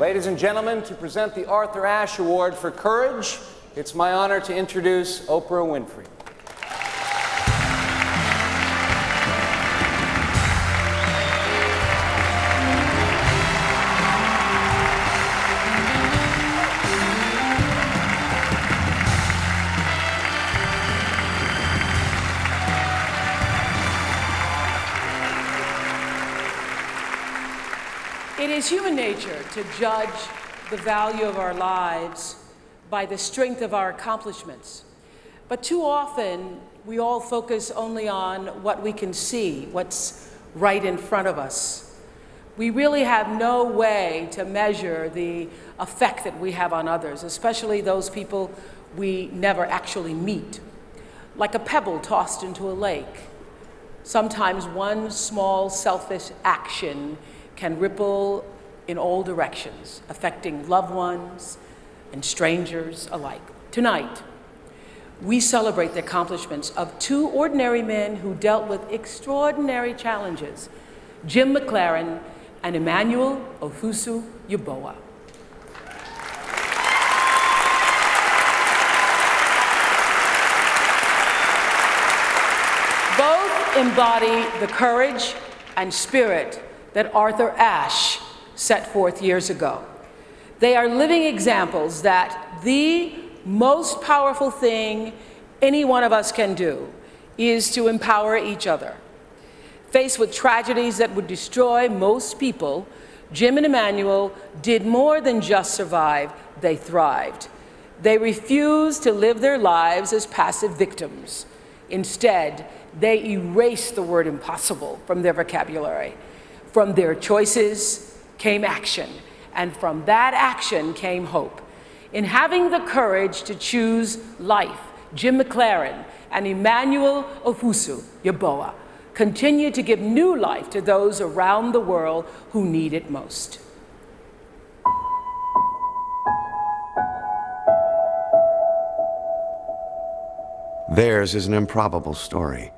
Ladies and gentlemen, to present the Arthur Ashe Award for Courage, it's my honor to introduce Oprah Winfrey. It is human nature to judge the value of our lives by the strength of our accomplishments. But too often, we all focus only on what we can see, what's right in front of us. We really have no way to measure the effect that we have on others, especially those people we never actually meet. Like a pebble tossed into a lake, sometimes one small selfish action can ripple in all directions, affecting loved ones and strangers alike. Tonight, we celebrate the accomplishments of two ordinary men who dealt with extraordinary challenges, Jim MacLaren and Emmanuel Ofosu Yeboah. Both embody the courage and spirit that Arthur Ashe set forth years ago. They are living examples that the most powerful thing any one of us can do is to empower each other. Faced with tragedies that would destroy most people, Jim and Emmanuel did more than just survive, they thrived. They refused to live their lives as passive victims. Instead, they erased the word impossible from their vocabulary. From their choices came action, and from that action came hope. In having the courage to choose life, Jim MacLaren and Emmanuel Ofosu Yeboah continue to give new life to those around the world who need it most. Theirs is an improbable story.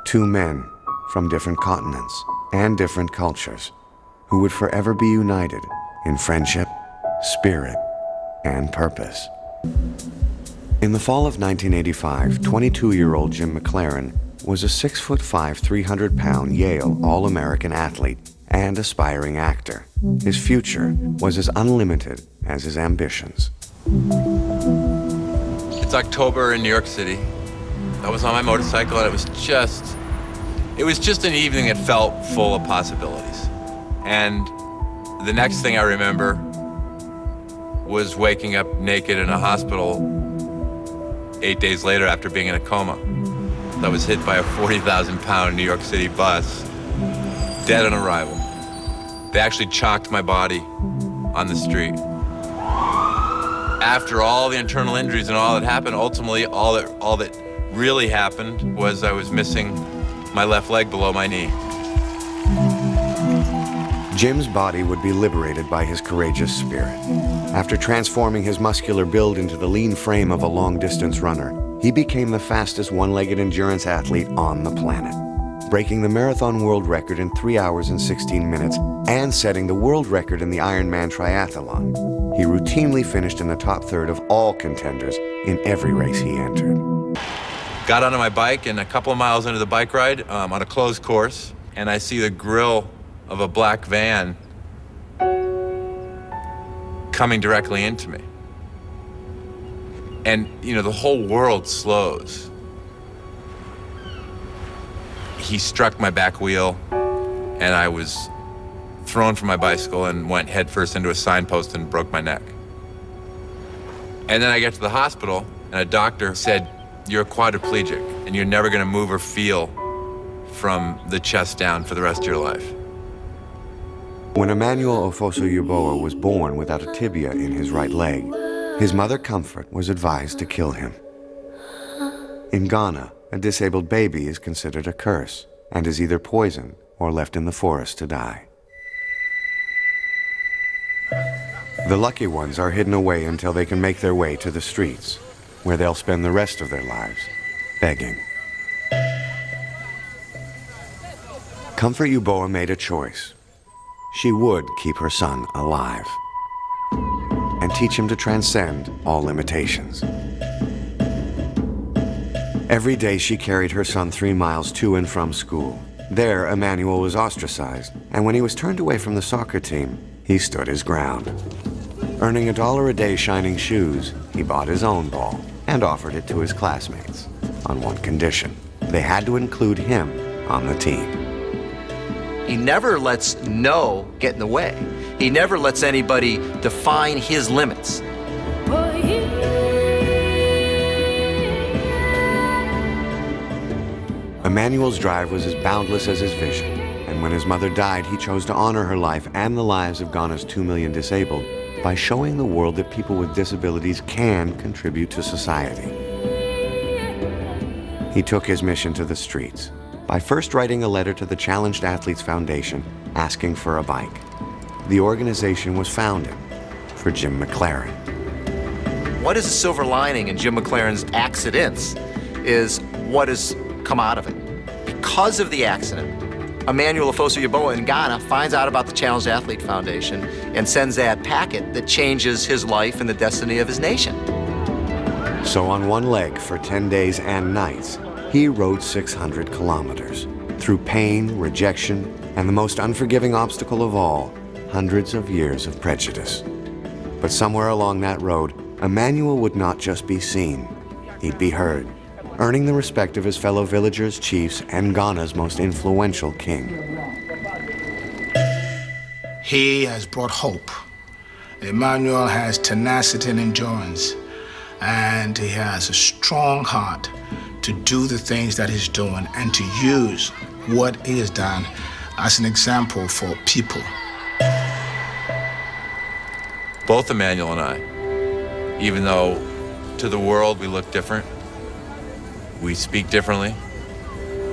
Two men from different continents and different cultures who would forever be united in friendship, spirit, and purpose. In the fall of 1985, 22-year-old Jim MacLaren was a 6'5", 300-pound Yale All-American athlete and aspiring actor. His future was as unlimited as his ambitions. It's October in New York City. I was on my motorcycle and it was just an evening that felt full of possibilities. And the next thing I remember was waking up naked in a hospital 8 days later after being in a coma. I was hit by a 40,000-pound New York City bus, dead on arrival. They actually chalked my body on the street. After all the internal injuries and all that happened, ultimately all that really happened was I was missing my left leg below my knee. Jim's body would be liberated by his courageous spirit. After transforming his muscular build into the lean frame of a long-distance runner, he became the fastest one-legged endurance athlete on the planet, breaking the marathon world record in 3 hours and 16 minutes and setting the world record in the Ironman triathlon. He routinely finished in the top third of all contenders in every race he entered. Got onto my bike, and a couple of miles into the bike ride, on a closed course, and I see the grill of a black van coming directly into me. And, the whole world slows. He struck my back wheel, and I was thrown from my bicycle and went headfirst into a signpost and broke my neck. And then I get to the hospital, and a doctor said, "You're a quadriplegic, and you're never gonna move or feel from the chest down for the rest of your life." When Emmanuel Ofosu Yeboah was born without a tibia in his right leg, his mother Comfort was advised to kill him. In Ghana, a disabled baby is considered a curse and is either poisoned or left in the forest to die. The lucky ones are hidden away until they can make their way to the streets, where they'll spend the rest of their lives begging. Comfort Yeboah made a choice. she would keep her son alive and teach him to transcend all limitations. Every day she carried her son 3 miles to and from school. There, Emmanuel was ostracized, and when he was turned away from the soccer team, he stood his ground. Earning $1 a day shining shoes, he bought his own ball and offered it to his classmates on one condition: they had to include him on the team. He never lets no get in the way. He never lets anybody define his limits. Emmanuel's drive was as boundless as his vision, and when his mother died, he chose to honor her life and the lives of Ghana's 2 million disabled by showing the world that people with disabilities can contribute to society. He took his mission to the streets by first writing a letter to the Challenged Athletes Foundation asking for a bike. The organization was founded for Jim MacLaren. What is a silver lining in Jim MacLaren's accidents is what has come out of it. Because of the accident, Emmanuel Ofosu Yeboah in Ghana finds out about the Challenged Athlete Foundation and sends that packet that changes his life and the destiny of his nation. So on one leg for 10 days and nights, he rode 600 kilometers through pain, rejection, and the most unforgiving obstacle of all, hundreds of years of prejudice. But somewhere along that road, Emmanuel would not just be seen, he'd be heard, earning the respect of his fellow villagers, chiefs, and Ghana's most influential king. He has brought hope. Emmanuel has tenacity and endurance, and he has a strong heart to do the things that he's doing and to use what he has done as an example for people. Both Emmanuel and I, even though to the world we look different, we speak differently,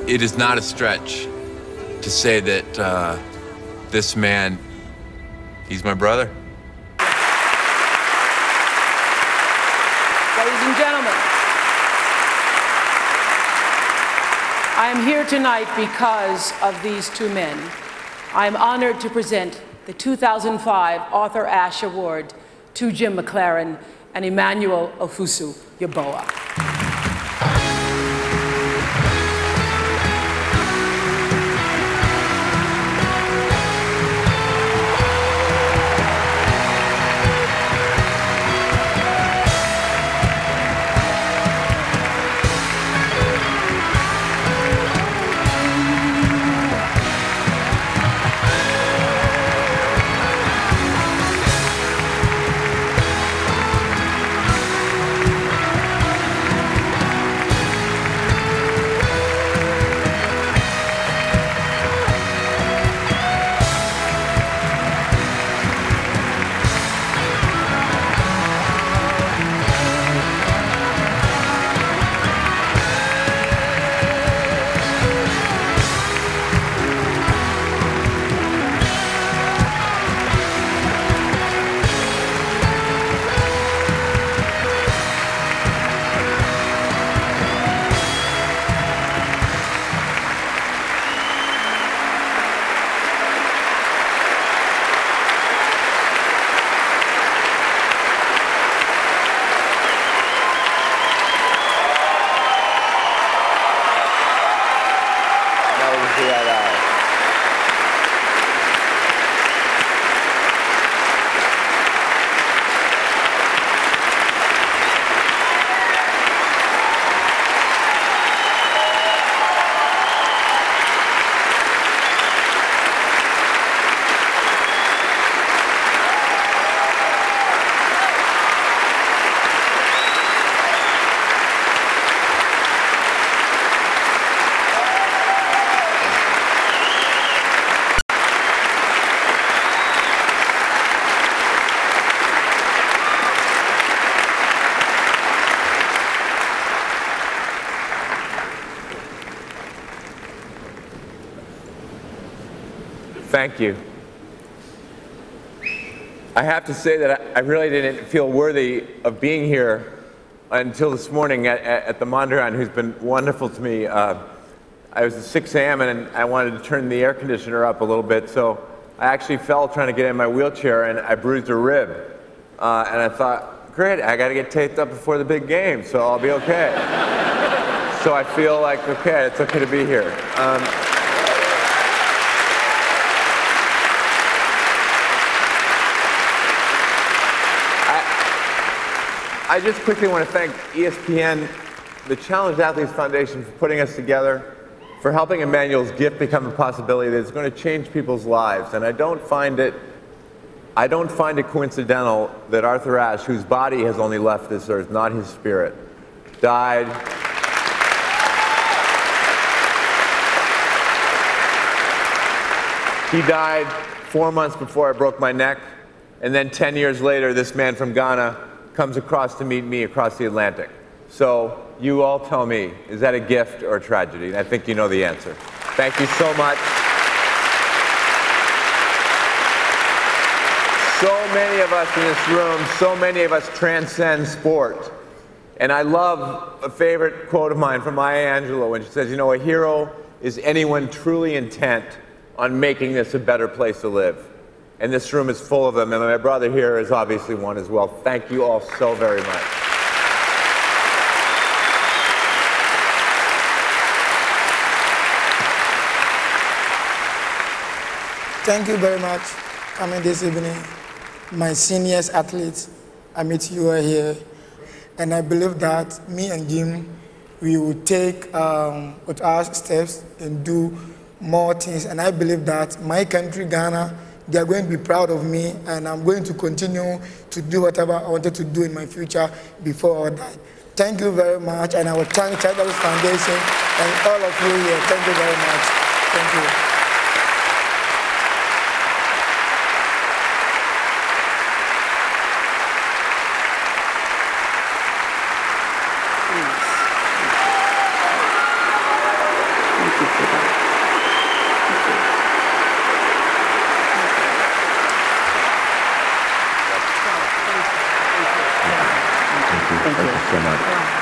it is not a stretch to say that this man, he's my brother. Ladies and gentlemen, I am here tonight because of these two men. I am honored to present the 2005 Arthur Ashe Award to Jim MacLaren and Emmanuel Ofosu Yeboah. Thank you. I have to say that I really didn't feel worthy of being here until this morning at the MacLaren, who's been wonderful to me. I was at 6 a.m. and I wanted to turn the air conditioner up a little bit, so I actually fell trying to get in my wheelchair, and I bruised a rib. And I thought, great, I got to get taped up before the big game, so I'll be okay. So I feel like, okay, it's okay to be here. I just quickly want to thank ESPN, the Challenged Athletes Foundation, for putting us together, for helping Emmanuel's gift become a possibility that's going to change people's lives. And I don't find it coincidental that Arthur Ashe, whose body has only left this earth, not his spirit, died. He died 4 months before I broke my neck, and then 10 years later, this man from Ghana comes across to meet me across the Atlantic. So you all tell me, is that a gift or a tragedy? And I think you know the answer. Thank you so much. So many of us in this room, so many of us transcend sport. And I love a favorite quote of mine from Maya Angelou when she says, you know, a hero is anyone truly intent on making this a better place to live. And this room is full of them, and my brother here is obviously one as well. Thank you all so very much. Thank you very much for coming this evening. My seniors athletes, I meet you here, and I believe that me and Jim, we will take with our steps and do more things, and I believe that my country, Ghana, they are going to be proud of me, and I'm going to continue to do whatever I wanted to do in my future before I die. Thank you very much, and I will thank Charitable Foundation and all of you here. Thank you very much. Thank you. Thank you so much.